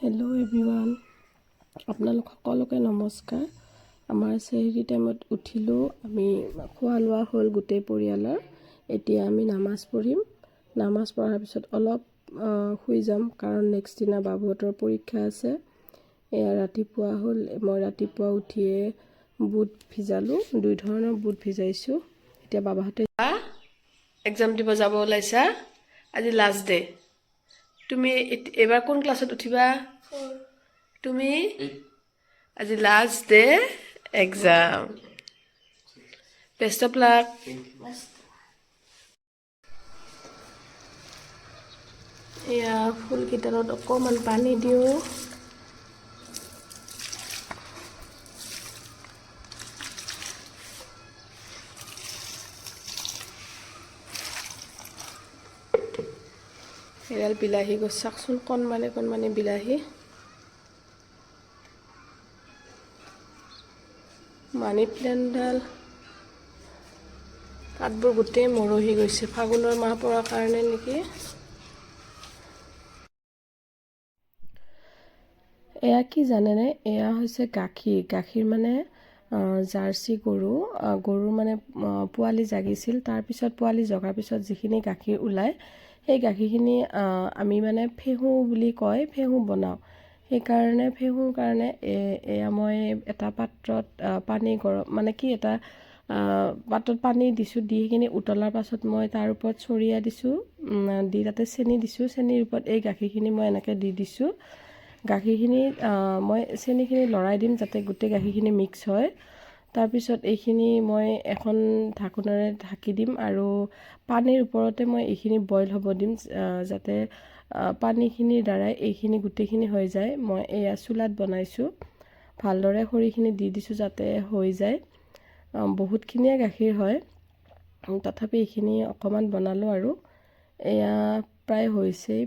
Hello' everyone, আপোনালোক সকলোকে নমস্কাৰ। আমাৰ চেহৰী টাইমত উঠিলোঁ, আমি খোৱা লোৱা হ'ল গোটেই পৰিয়ালৰ। এতিয়া আমি নামাজ পঢ়িম। নামাজ পঢ়াৰ পিছত অলপ শুই যাম, কাৰণ নেক্সট দিনা বাবুহঁতৰ পৰীক্ষা আছে। এয়া ৰাতিপুৱা হ'ল, মই ৰাতিপুৱা উঠিয়ে বুট ভিজালোঁ, 2 ধৰণৰ বুট ভিজাইছোঁ। এতিয়া বাবাহঁতে এক্সাম দিব যাব ওলাইছা, আজি লাষ্ট ডে। তুমি এবাৰ কোন ক্লাছত উঠিবা? তুমি আজি last day exam. Best of luck. এয়া ফুলকেইটাত অকণমান পানী দিওঁ। এডাল বিলাহী গছ চাওকচোন, কণমানি বিলাহী। মানি প্লেণ্টডাল পাতবোৰ গোটেই মৰহি গৈছে, ফাগুনৰ মাহ পৰাৰ কাৰণে নেকি। এয়া কি জানেনে? এয়া হৈছে গাখীৰ মানে জাৰ্চি গৰু মানে পোৱালি জাগিছিল। তাৰপিছত পোৱালি জগাৰ পিছত যিখিনি গাখীৰ ওলায়, সেই গাখীৰখিনি আমি মানে ফেহু বুলি কয়, ফেহু বনাওঁ। সেইকাৰণে ফেহুৰ কাৰণে এয়া মই এটা পাত্ৰত পানী গৰম মানে কি এটা পাত্ৰত পানী দিছোঁ, দি সেইখিনি উতলাৰ পাছত মই তাৰ ওপৰত চৰিয়া দিছোঁ, দি তাতে চেনি দিছোঁ। চেনিৰ ওপৰত এই গাখীৰখিনি মই এনেকৈ দি দিছোঁ। গাখীৰখিনি মই চেনিখিনি লৰাই দিম যাতে গোটেই গাখীৰখিনি মিক্স হয়। তাৰপিছত এইখিনি মই এখন ঢাকোনেৰে ঢাকি দিম আৰু পানীৰ ওপৰতে মই এইখিনি বইল হ'ব দিম, যাতে পানীখিনিৰ দ্বাৰাই এইখিনি গোটেইখিনি হৈ যায়। মই এয়া চুলাত বনাইছোঁ, ভালদৰে খৰিখিনি দি দিছোঁ যাতে হৈ যায়। বহুতখিনিয়ে গাখীৰ হয়, তথাপি এইখিনি অকণমান বনালোঁ আৰু এয়া প্ৰায় হৈছেই।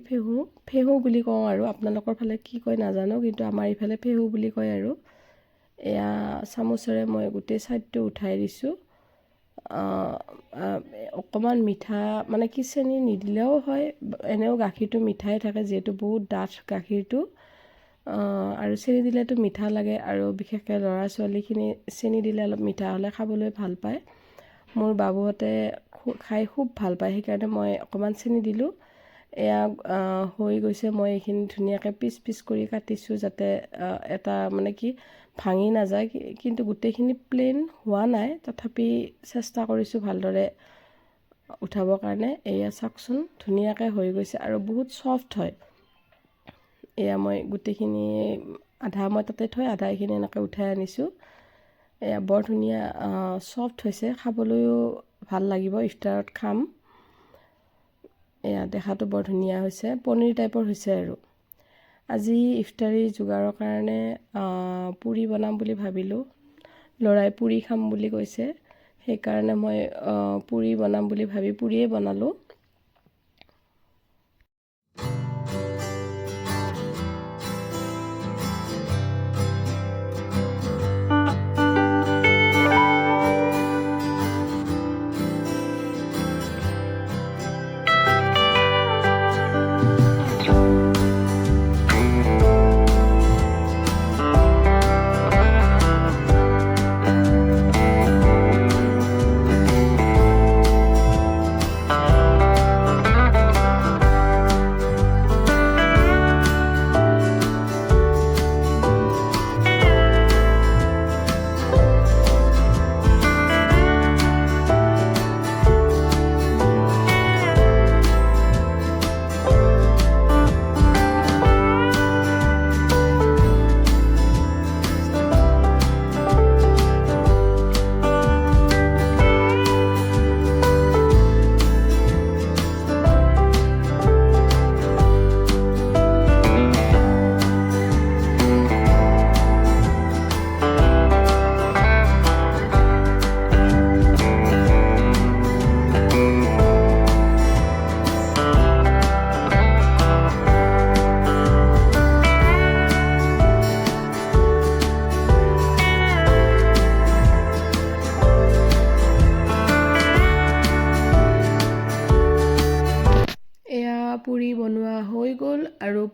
ফেহু বুলি কওঁ আৰু আপোনালোকৰ ফালে কি কয় নাজানো, কিন্তু আমাৰ ইফালে ফেহু বুলি কয় আৰু। এয়া চামুচেৰে মই গোটেই ছাইডটো উঠাই দিছোঁ। অকণমান মিঠা মানে কি, চেনি নিদিলেও হয়, এনেও গাখীৰটো মিঠাই থাকে যিহেতু বহুত ডাঠ গাখীৰটো। আৰু চেনি দিলেতো মিঠা লাগে, আৰু বিশেষকৈ ল'ৰা ছোৱালীখিনি চেনি দিলে অলপ মিঠা হ'লে খাবলৈ ভাল পায়। মোৰ বাবুহঁতে খাই খুব ভাল পায়, সেইকাৰণে মই অকণমান চেনি দিলোঁ। এয়া হৈ গৈছে। মই এইখিনি ধুনীয়াকৈ পিচ কৰি কাটিছোঁ যাতে এটা মানে কি ভাঙি নাযায়, কিন্তু গোটেইখিনি প্লেইন হোৱা নাই, তথাপি চেষ্টা কৰিছোঁ ভালদৰে উঠাবৰ কাৰণে। এয়া চাওকচোন, ধুনীয়াকৈ হৈ গৈছে আৰু বহুত চফ্ট হয়। এয়া মই গোটেইখিনি আধা মই তাতে থৈ আধা এইখিনি এনেকৈ উঠাই আনিছোঁ। এয়া বৰ ধুনীয়া চফ্ট হৈছে, খাবলৈও ভাল লাগিব, ইফতাৰত খাম। এয়া দেখাটো বৰ ধুনীয়া হৈছে, পনীৰ টাইপৰ হৈছে আৰু। আজি ইফতাৰী যোগাৰৰ কাৰণে পুৰি বনাম বুলি ভাবিলোঁ। ল'ৰাই পুৰি খাম বুলি কৈছে, সেইকাৰণে মই পুৰি বনাম বুলি ভাবি পুৰিয়ে বনালোঁ।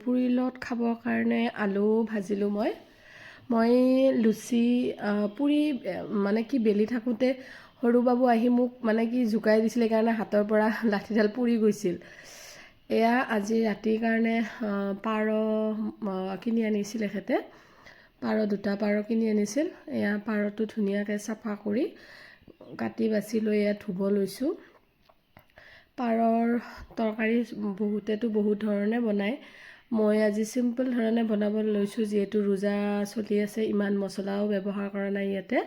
পুৰিৰ লগত খাবৰ কাৰণে আলু ভাজিলোঁ মই লুচি পুৰি মানে কি বেলি থাকোঁতে সৰু বাবু আহি মোক মানে কি জোকাই দিছিলে কাৰণে হাতৰ পৰা লাঠিডাল পুৰি গৈছিল। এয়া আজি ৰাতিৰ কাৰণে পাৰ কিনি আনিছিল এখেতে, পাৰ 2টা পাৰ কিনি আনিছিল। এয়া পাৰটো ধুনীয়াকৈ চাফা কৰি কাটি বাছি লৈ এয়া ধুব লৈছোঁ। পাৰৰ তৰকাৰী বহুতেতো বহুত ধৰণে বনায়, মই আজি চিম্পল ধৰণে বনাব লৈছোঁ যিহেতু ৰোজা চলি আছে, ইমান মছলাও ব্যৱহাৰ কৰা নাই ইয়াতে।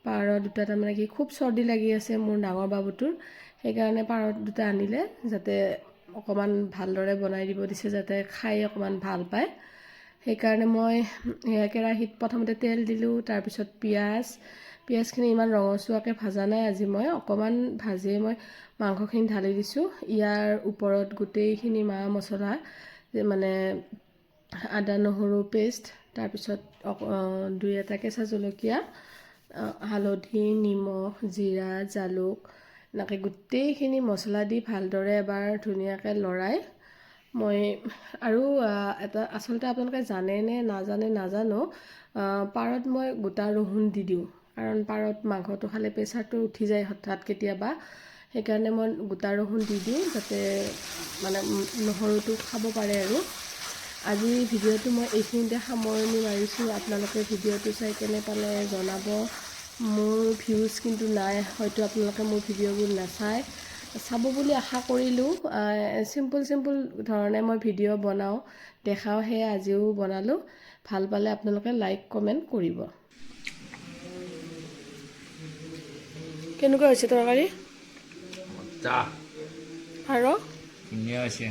পাৰ 2টা তাৰমানে কি খুব চৰ্দি লাগি আছে মোৰ ডাঙৰ বাবুটোৰ, সেইকাৰণে পাৰ 2টা আনিলে যাতে অকণমান ভালদৰে বনাই দিব দিছে যাতে খাই অকণমান ভাল পায়। সেইকাৰণে মই কেৰাহীত প্ৰথমতে তেল দিলোঁ, তাৰপিছত পিঁয়াজখিনি ইমান ৰঙচুৱাকৈ ভাজা নাই আজি, মই অকণমান ভাজিয়ে মই মাংসখিনি ঢালি দিছোঁ। ইয়াৰ ওপৰত গোটেইখিনি মা মছলা মানে আদা নহৰু পেষ্ট, তাৰপিছত 2-এটা কেঁচা জলকীয়া, হালধি, নিমখ, জিৰা, জালুক এনেকৈ গোটেইখিনি মছলা দি ভালদৰে এবাৰ ধুনীয়াকৈ লৰাই মই আৰু এটা আচলতে আপোনালোকে জানে নে নাজানে নাজানো, পাৰত মই গোটা ৰহুন দি দিওঁ, কাৰণ পাৰত মাংসটো খালে প্ৰেছাৰটো উঠি যায় হঠাৎ কেতিয়াবা, সেইকাৰণে মই গোটা ৰহুন দি দিওঁ যাতে মানে নহৰুটো খাব পাৰে আৰু। আজি ভিডিঅ'টো মই এইখিনিতে সামৰণি মাৰিছোঁ। আপোনালোকে ভিডিঅ'টো চাই কেনে পালে জনাব। মোৰ ভিউজ কিন্তু নাই, হয়তো আপোনালোকে মোৰ ভিডিঅ'বোৰ নাচায়, চাব বুলি আশা কৰিলোঁ। চিম্পল ধৰণে মই ভিডিঅ' বনাওঁ দেখাওঁ, সেয়ে আজিও বনালোঁ। ভাল পালে আপোনালোকে লাইক কমেণ্ট কৰিব। কেনেকুৱা হৈছে তৰকাৰী? মজা আৰু ধুনীয়া হৈছে।